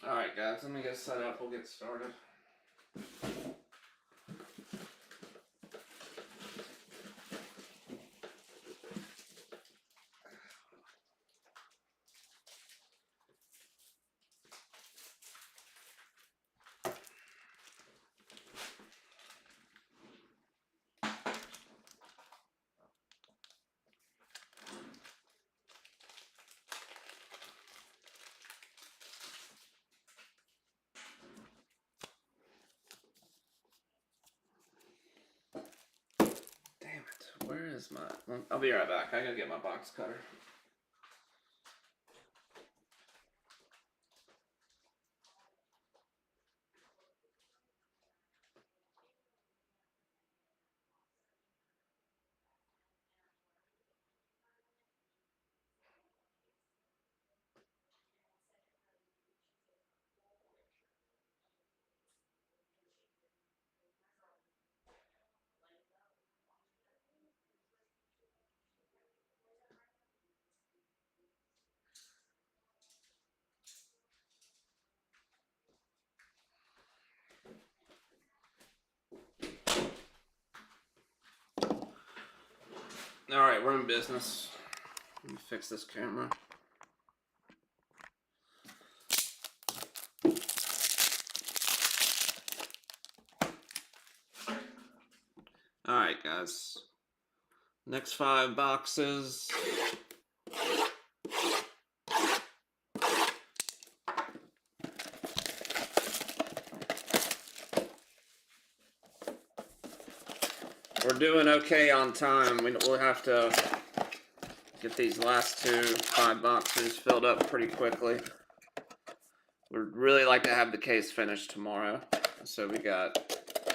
Alright guys, let me get set up, we'll get started. Damn it, where is my... I'll be right back, I gotta get my box cutter. Alright, we're in business. Let me fix this camera. Alright guys, next 5 boxes. We're doing okay on time. We'll have to get these last 5 boxes filled up pretty quickly. We'd really like to have the case finished tomorrow. So we got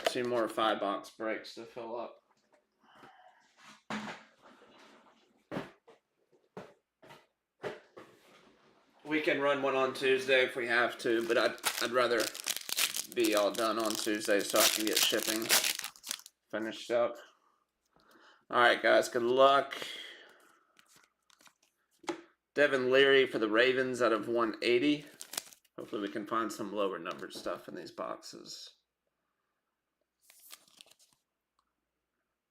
2 more 5-box breaks to fill up. We can run one on Tuesday if we have to, but I'd rather be all done on Tuesday so I can get shipping finished up. Alright guys, good luck. Devin Leary for the Ravens out of 180. Hopefully we can find some lower numbered stuff in these boxes.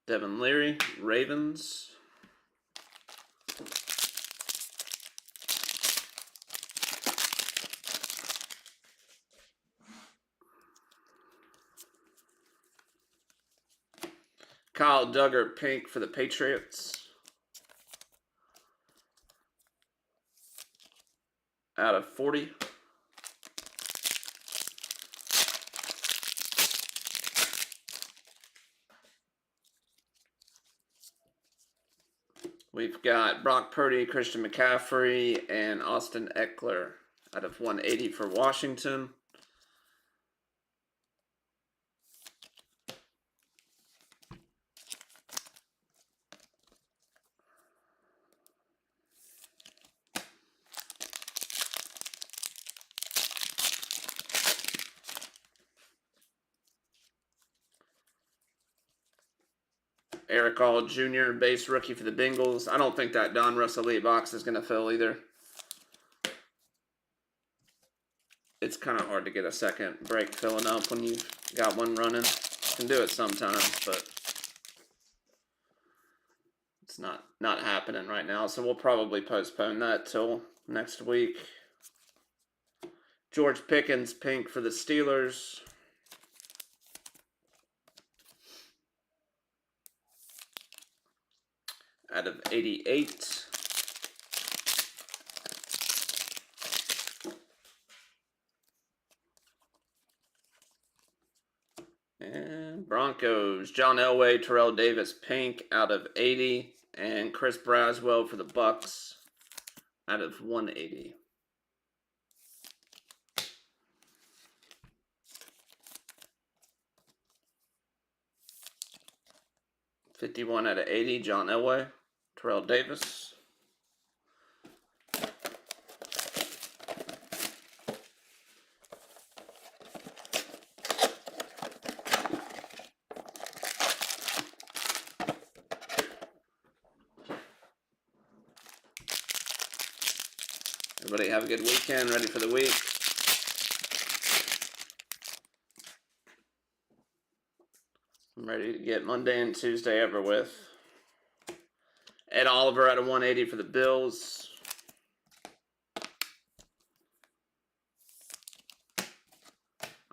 Devin Leary, Ravens. Kyle Duggar, pink for the Patriots. Out of 40. We've got Brock Purdy, Christian McCaffrey, and Austin Eckler out of 180 for Washington. Eric All Jr., base rookie for the Bengals. I don't think that Don Russ Elite box is going to fill either. It's kind of hard to get a second break filling up when you've got one running. You can do it sometimes, but it's not happening right now. So we'll probably postpone that till next week. George Pickens, pink for the Steelers. Out of 88. And Broncos, John Elway, Terrell Davis, pink out of 80. And Chris Braswell for the Bucks out of 180. $51 out of 80, John Elway, Terrell Davis. Everybody have a good weekend, ready for the week. I'm ready to get Monday and Tuesday over with. Ed Oliver at a 180 for the Bills.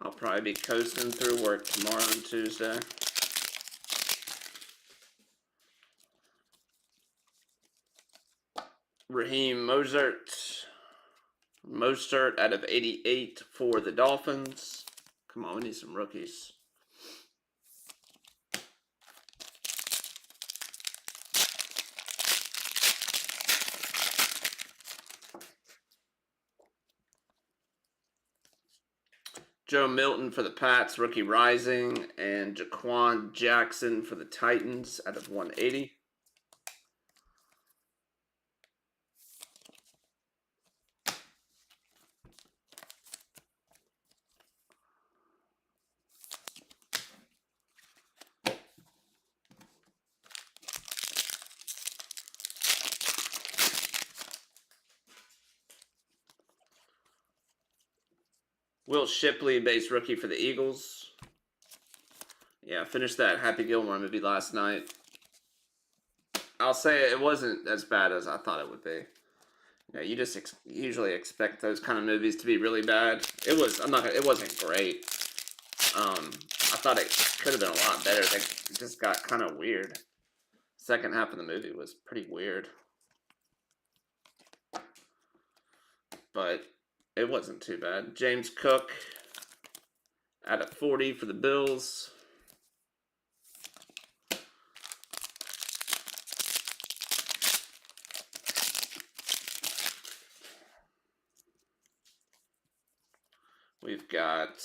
I'll probably be coasting through work tomorrow and Tuesday. Raheem Mostert out of 88 for the Dolphins. Come on, we need some rookies. Joe Milton for the Pats, rookie rising, and Jaquan Jackson for the Titans out of 180. Will Shipley, base rookie for the Eagles. Yeah, I finished that Happy Gilmore movie last night. I'll say it wasn't as bad as I thought it would be. Yeah, you just usually expect those kind of movies to be really bad. It was. It wasn't great. I thought it could have been a lot better. It just got kind of weird. Second half of the movie was pretty weird, but it wasn't too bad. James Cook at a 40 for the Bills. We've got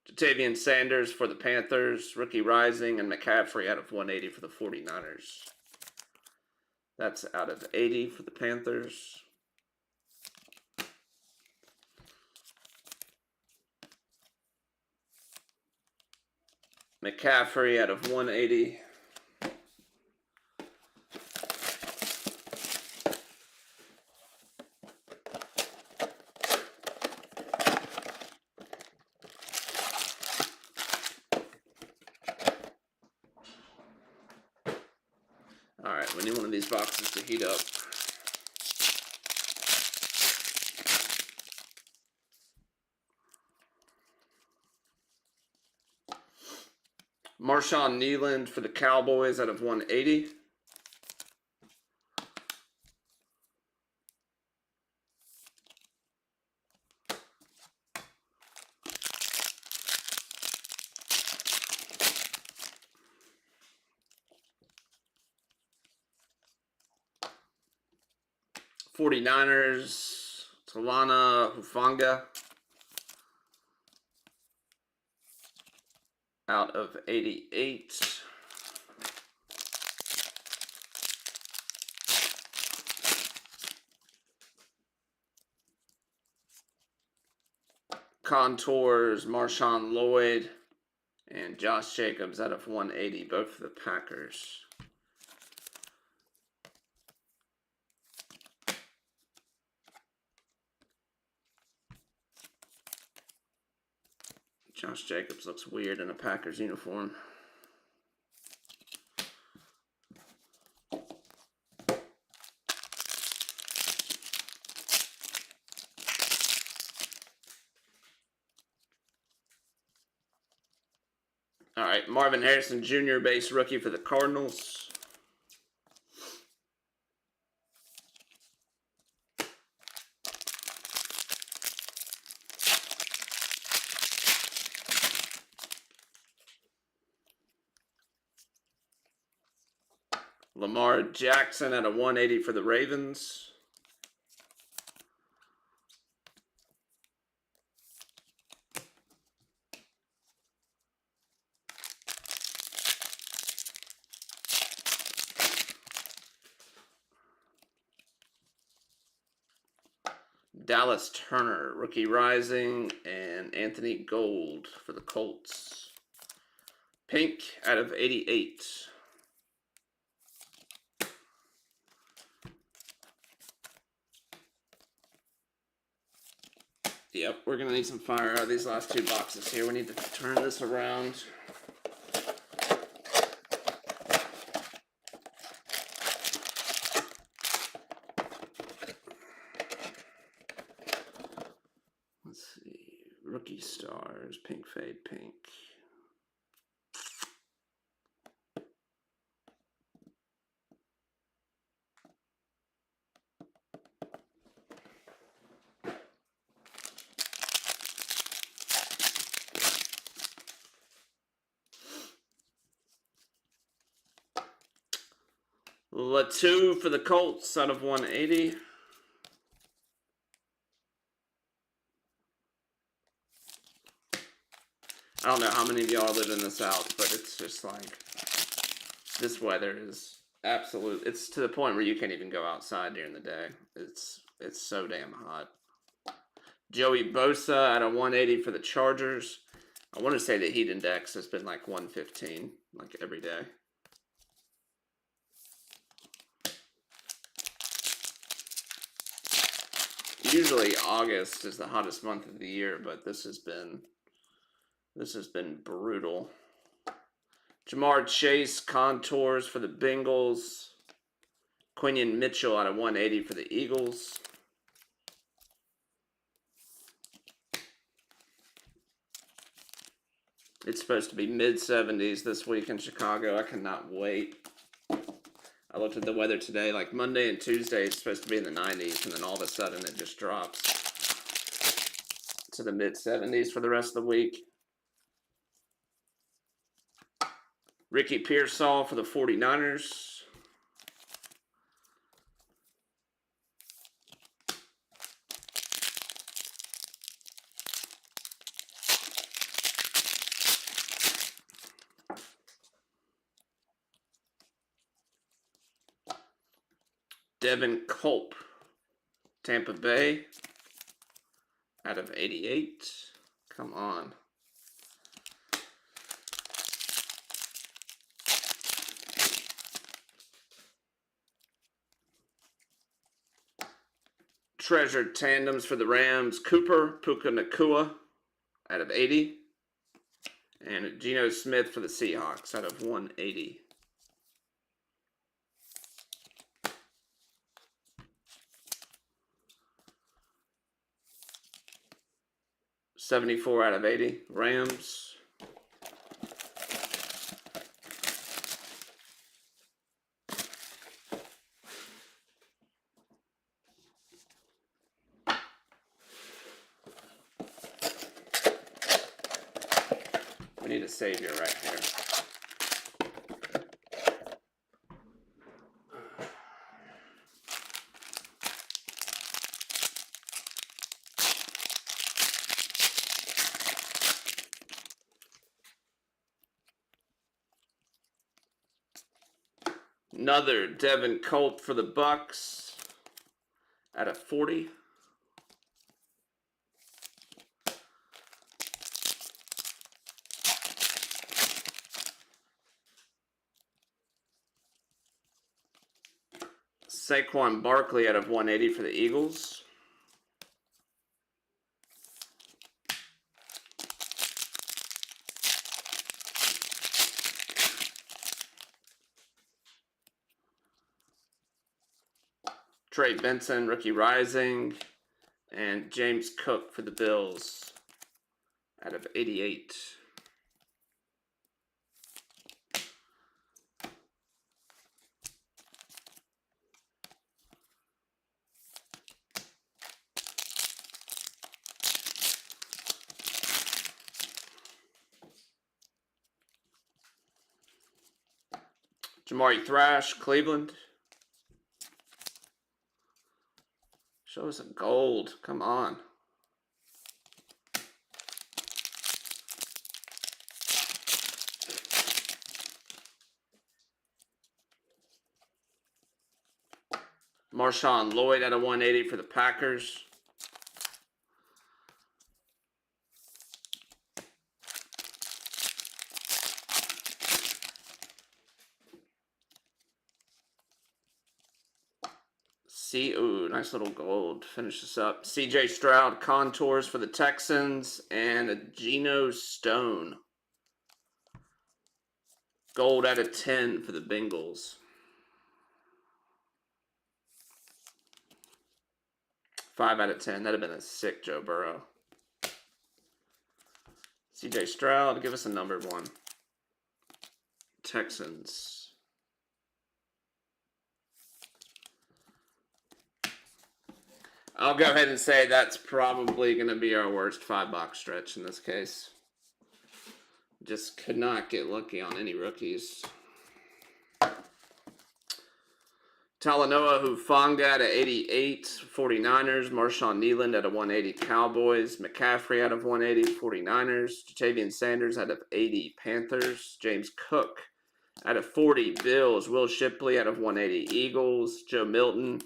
Ja'Tavion Sanders for the Panthers, rookie rising, and McCaffrey out of 180 for the 49ers. That's out of 80 for the Panthers. McCaffrey out of 180. All right, we need one of these boxes to heat up. Marshawn Kneeland for the Cowboys out of 180. '49ers, Talana Hufanga out of 88. Contours, Marshawn Lloyd, and Josh Jacobs out of 180, both for the Packers. Josh Jacobs looks weird in a Packers uniform. All right, Marvin Harrison Jr., base rookie for the Cardinals. Lamar Jackson at a 180 for the Ravens. Dallas Turner, rookie rising, and Anthony Gold for the Colts. Pink out of 88. Yep, we're going to need some fire out of these last two boxes here. We need to turn this around. Rookie stars, pink fade, pink. Latu for the Colts out of 180. I don't know how many of y'all live in the South, but it's just like this weather is absolute. It's to the point where you can't even go outside during the day. It's so damn hot. Joey Bosa at a 180 for the Chargers. I want to say the heat index has been like 115, like every day. Usually August is the hottest month of the year, but this has been brutal. Jamar Chase contours for the Bengals. Quinion Mitchell out of 180 for the Eagles. It's supposed to be mid-70s this week in Chicago. I cannot wait. I looked at the weather today, like Monday and Tuesday it's supposed to be in the 90s, and then all of a sudden it just drops to the mid-70s for the rest of the week. Ricky Pearsall for the 49ers. Devin Culp, Tampa Bay, out of 88. Come on. Treasured tandems for the Rams. Cooper Puka Nacua out of 80. And Geno Smith for the Seahawks out of 180. $74 out of 80. Rams. We need a savior right here. Another Devin Culp for the Bucks out of 40. Saquon Barkley out of 180 for the Eagles. Trey Benson, rookie rising. And James Cook for the Bills out of 88. Jamari Thrash, Cleveland. Show us a gold. Come on. Marshawn Lloyd at a 180 for the Packers. Ooh, nice little gold. Finish this up. CJ Stroud contours for the Texans and a Geno Stone. Gold out of 10 for the Bengals. 5 out of 10. That'd have been a sick Joe Burrow. CJ Stroud, give us a numbered one. Texans. I'll go ahead and say that's probably going to be our worst 5-box stretch in this case. Just could not get lucky on any rookies. Talanoa Hufanga at 88, 49ers. Marshawn Kneeland at a 180, Cowboys. McCaffrey out of 180, 49ers. Jatavian Sanders out of 80, Panthers. James Cook out of 40, Bills. Will Shipley out of 180, Eagles. Joe Milton.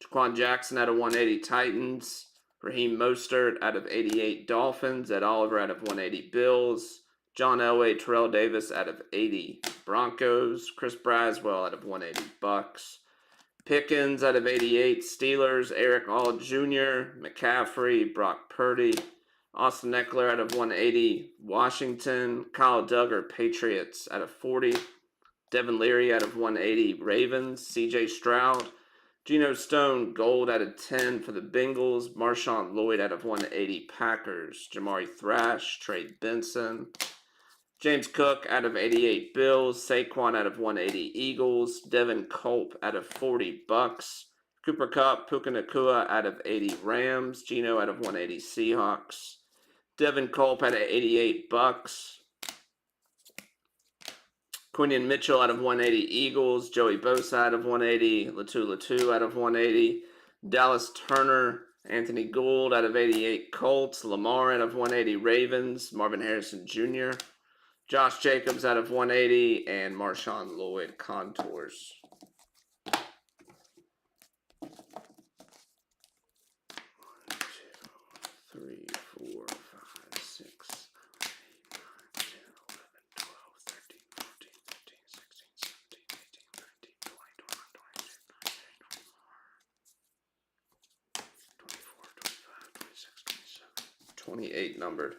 Jaquan Jackson out of 180, Titans. Raheem Mostert out of 88, Dolphins. Ed Oliver out of 180, Bills. John Elway, Terrell Davis out of 80, Broncos. Chris Braswell out of 180, Bucks. Pickens out of 88, Steelers. Eric All Jr., McCaffrey, Brock Purdy. Austin Eckler out of 180, Washington. Kyle Duggar, Patriots out of 40. Devin Leary out of 180, Ravens. CJ Stroud. Geno Stone, gold out of 10 for the Bengals. Marshawn Lloyd out of 180, Packers. Jamari Thrash, Trey Benson. James Cook out of 88, Bills. Saquon out of 180, Eagles. Devin Culp out of 40, Bucks. Cooper Kupp, Puka Nacua out of 80, Rams. Geno out of 180, Seahawks. Devin Culp out of 88, Bucks. Quinion Mitchell out of 180, Eagles. Joey Bosa out of 180. Latu out of 180. Dallas Turner. Anthony Gould out of 88, Colts. Lamar out of 180, Ravens. Marvin Harrison Jr. Josh Jacobs out of 180, and Marshawn Lloyd, contours. $28 numbered.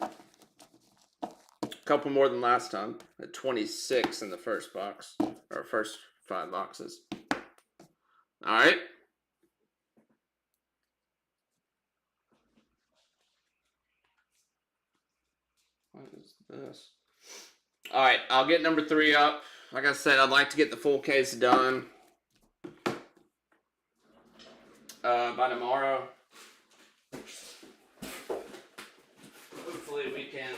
A couple more than last time. At 26 in the first box, or first 5 boxes. All right. What is this? All right, I'll get number 3 up. Like I said, I'd like to get the full case done by tomorrow. Hopefully we can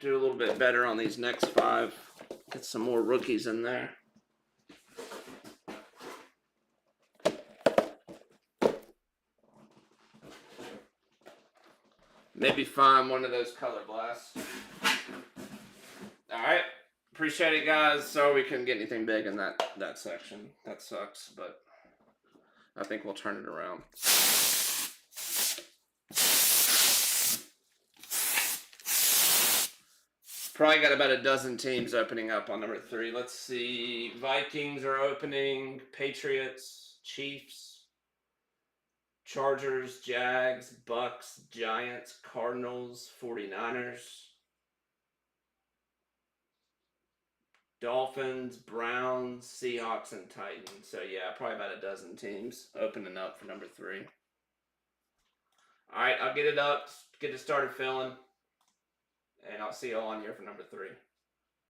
do a little bit better on these next 5. Get some more rookies in there. Maybe find one of those color blasts. Alright. Appreciate it, guys. Sorry we couldn't get anything big in that section. That sucks, but I think we'll turn it around. Probably got about a dozen teams opening up on number 3. Let's see. Vikings are opening. Patriots, Chiefs, Chargers, Jags, Bucks, Giants, Cardinals, 49ers, Dolphins, Browns, Seahawks, and Titans. So yeah, probably about a dozen teams opening up for number 3. Alright, I'll get it up, get it started filling, and I'll see you all on here for number 3.